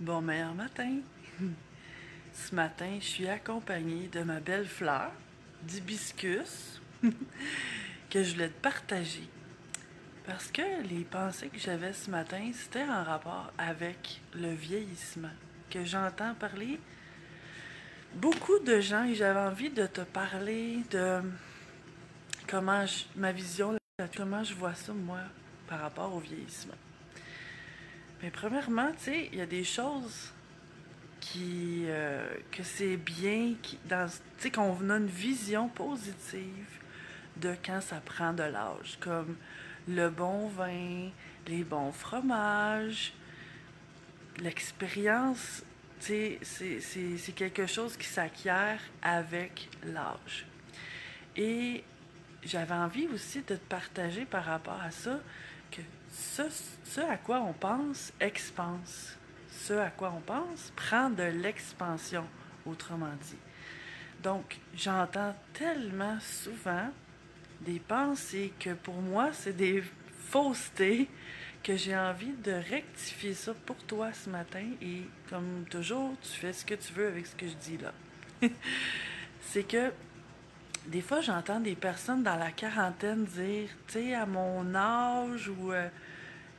Bon meilleur matin! Ce matin, je suis accompagnée de ma belle fleur, d'hibiscus, que je voulais te partager. Parce que les pensées que j'avais ce matin, c'était en rapport avec le vieillissement, que j'entends parler beaucoup de gens et j'avais envie de te parler de ma vision, comment je vois ça moi par rapport au vieillissement. Mais premièrement, tu sais, il y a des choses que c'est bien, qu'on a une vision positive de quand ça prend de l'âge, comme le bon vin, les bons fromages, l'expérience, c'est quelque chose qui s'acquiert avec l'âge. Et j'avais envie aussi de te partager par rapport à ça que ce, ce à quoi on pense expanse. Ce à quoi on pense prend de l'expansion, autrement dit. Donc, j'entends tellement souvent des pensées que pour moi, c'est des faussetés que j'ai envie de rectifier ça pour toi ce matin. Et comme toujours, tu fais ce que tu veux avec ce que je dis là. C'est que des fois, j'entends des personnes dans la quarantaine dire, tu sais, à mon âge ou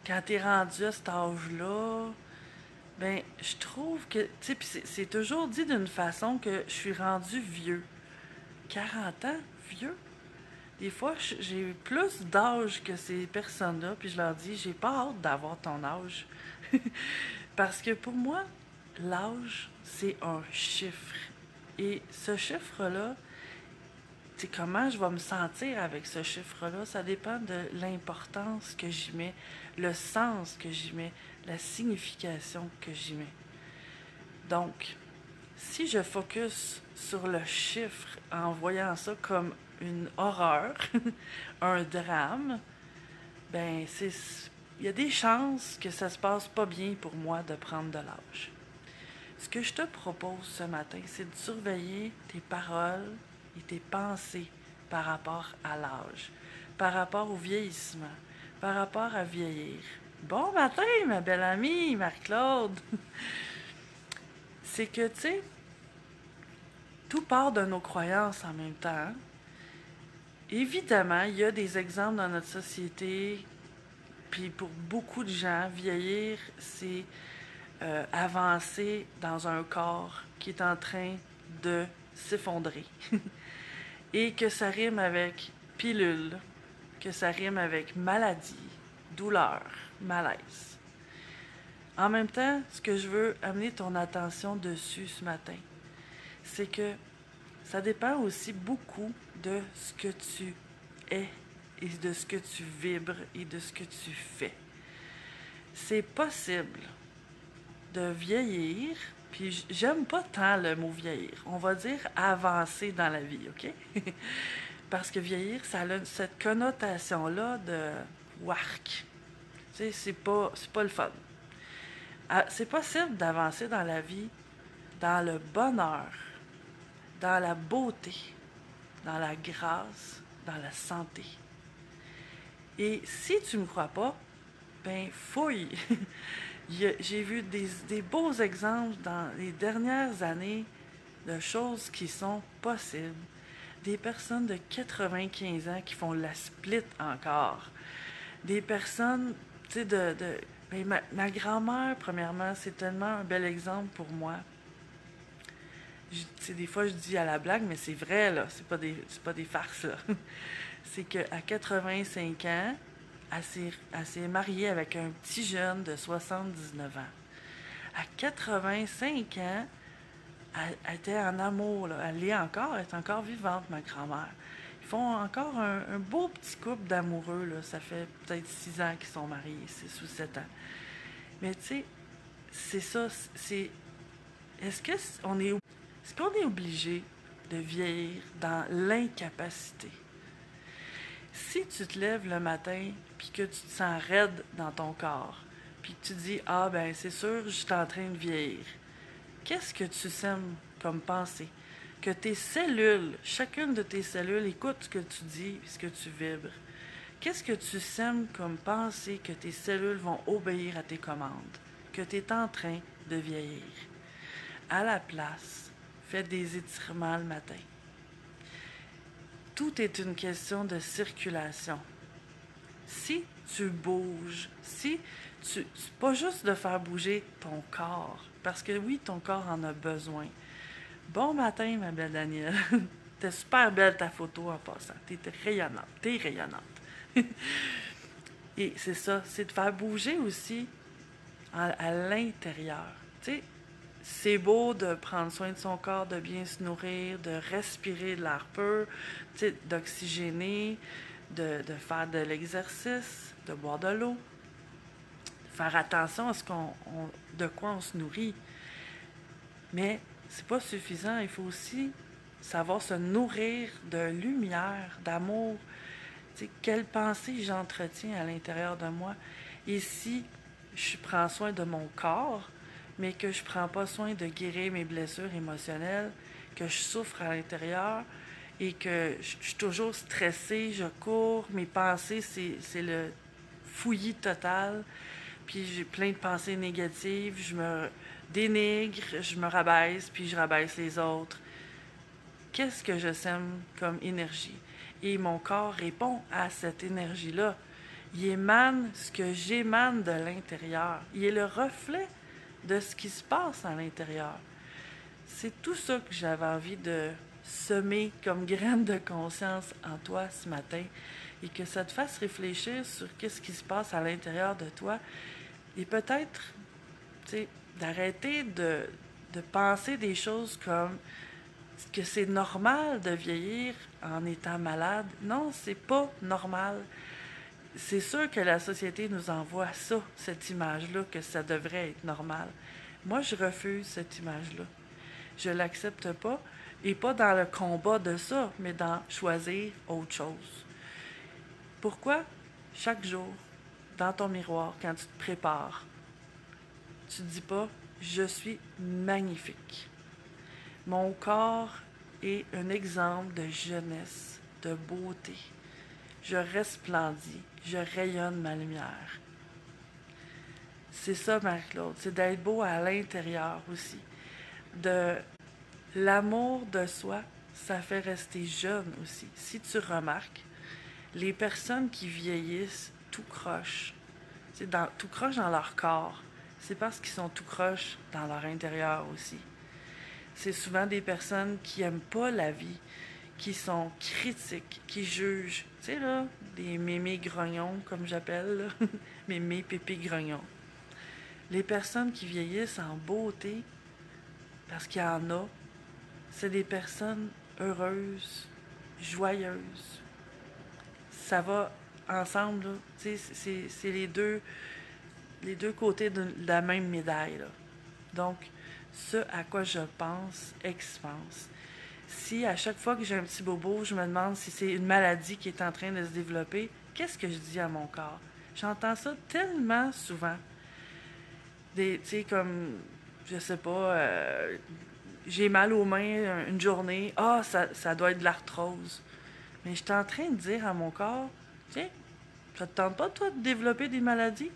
quand t'es rendu à cet âge-là, ben, je trouve que, tu sais, puis c'est toujours dit d'une façon que je suis rendu vieux. 40 ans, vieux? Des fois, j'ai plus d'âge que ces personnes-là, puis je leur dis, j'ai pas hâte d'avoir ton âge. Parce que pour moi, l'âge, c'est un chiffre. Et ce chiffre-là, c'est comment je vais me sentir avec ce chiffre-là, ça dépend de l'importance que j'y mets, le sens que j'y mets, la signification que j'y mets. Donc, si je focus sur le chiffre en voyant ça comme une horreur, un drame, ben il y a des chances que ça se passe pas bien pour moi de prendre de l'âge. Ce que je te propose ce matin, c'est de surveiller tes paroles et tes pensées par rapport à l'âge, par rapport au vieillissement, par rapport à vieillir. Bon matin, ma belle amie, Marie-Claude! C'est que, tu sais, tout part de nos croyances en même temps. Évidemment, il y a des exemples dans notre société, puis pour beaucoup de gens, vieillir, c'est avancer dans un corps qui est en train de s'effondrer. Et que ça rime avec pilule, que ça rime avec maladie, douleur, malaise. En même temps, ce que je veux amener ton attention dessus ce matin, c'est que ça dépend aussi beaucoup de ce que tu es et de ce que tu vibres et de ce que tu fais. C'est possible de vieillir, puis j'aime pas tant le mot vieillir. On va dire avancer dans la vie, OK? Parce que vieillir, ça a cette connotation-là de wark. Tu sais, c'est pas le fun. C'est possible d'avancer dans la vie, dans le bonheur, dans la beauté, dans la grâce, dans la santé. Et si tu me crois pas, ben fouille. J'ai vu des beaux exemples dans les dernières années de choses qui sont possibles. Des personnes de 95 ans qui font la split encore. Des personnes, tu sais, ben, ma grand-mère, premièrement, c'est tellement un bel exemple pour moi. Des fois, je dis à la blague, mais c'est vrai, là. C'est pas des farces, là. C'est qu'à 85 ans, elle s'est mariée avec un petit jeune de 79 ans. À 85 ans, elle était en amour, là. Elle l'est encore, elle est encore vivante, ma grand-mère. Ils font encore un beau petit couple d'amoureux, là. Ça fait peut-être 6 ans qu'ils sont mariés, 6 ou 7 ans. Mais tu sais, c'est ça, c'est... Est-ce qu'on est obligé de vieillir dans l'incapacité? Si tu te lèves le matin puis que tu te sens raide dans ton corps, puis que tu dis ah ben c'est sûr je suis en train de vieillir, qu'est-ce que tu sèmes comme pensée? Que tes cellules, chacune de tes cellules écoute ce que tu dis et ce que tu vibres. Qu'est-ce que tu sèmes comme pensée que tes cellules vont obéir à tes commandes? que tu es en train de vieillir. À la place, fais des étirements le matin. Tout est une question de circulation. Si tu bouges, c'est pas juste de faire bouger ton corps, parce que oui, ton corps en a besoin. Bon matin, ma belle Danielle. T'es super belle ta photo en passant. T'es rayonnante. T'es rayonnante. Et c'est ça, c'est de faire bouger aussi à l'intérieur. Tu sais, c'est beau de prendre soin de son corps, de bien se nourrir, de respirer de l'air pur, tu sais, d'oxygéner, de faire de l'exercice, de boire de l'eau, de faire attention à de quoi on se nourrit. Mais c'est pas suffisant, il faut aussi savoir se nourrir de lumière, d'amour. Tu sais, quelle pensée j'entretiens à l'intérieur de moi. Et si je prends soin de mon corps, mais que je ne prends pas soin de guérir mes blessures émotionnelles, que je souffre à l'intérieur et que je suis toujours stressée, je cours, mes pensées, c'est le fouillis total, puis j'ai plein de pensées négatives, je me dénigre, je me rabaisse, puis je rabaisse les autres. Qu'est-ce que je sème comme énergie? Et mon corps répond à cette énergie-là. Il émane ce que j'émane de l'intérieur. Il est le reflet de ce qui se passe à l'intérieur. C'est tout ça que j'avais envie de semer comme graine de conscience en toi ce matin et que ça te fasse réfléchir sur qu'est-ce qui se passe à l'intérieur de toi et peut-être, tu sais, d'arrêter de penser des choses comme que c'est normal de vieillir en étant malade. Non, c'est pas normal. C'est sûr que la société nous envoie ça, cette image-là, que ça devrait être normal. Moi, je refuse cette image-là. Je l'accepte pas, et pas dans le combat de ça, mais dans choisir autre chose. Pourquoi? Chaque jour, dans ton miroir, quand tu te prépares, tu te dis pas « je suis magnifique ». Mon corps est un exemple de jeunesse, de beauté. Je resplendis, je rayonne ma lumière. C'est ça, Marie-Claude, c'est d'être beau à l'intérieur aussi. De l'amour de soi, ça fait rester jeune aussi. Si tu remarques, les personnes qui vieillissent tout croche, tout croche dans leur corps, c'est parce qu'ils sont tout croche dans leur intérieur aussi. C'est souvent des personnes qui n'aiment pas la vie, qui sont critiques, qui jugent. Tu sais, là, des mémés grognons, comme j'appelle, là. Mémés pépés grognons. Les personnes qui vieillissent en beauté, parce qu'il y en a, c'est des personnes heureuses, joyeuses. Ça va ensemble, là. Tu sais, c'est les deux côtés de la même médaille, là. Donc, ce à quoi je pense expanse. Si à chaque fois que j'ai un petit bobo, je me demande si c'est une maladie qui est en train de se développer, qu'est-ce que je dis à mon corps? J'entends ça tellement souvent. Tu sais, comme, je sais pas, j'ai mal aux mains une journée, ça doit être de l'arthrose. Mais je suis en train de dire à mon corps, tiens, ça te tente pas, toi, de développer des maladies?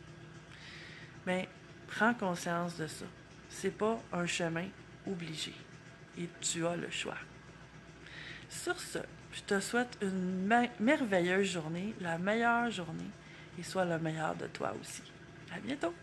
Mais prends conscience de ça. C'est pas un chemin obligé. Et tu as le choix. Sur ce, je te souhaite une merveilleuse journée, la meilleure journée, et sois le meilleur de toi aussi. À bientôt!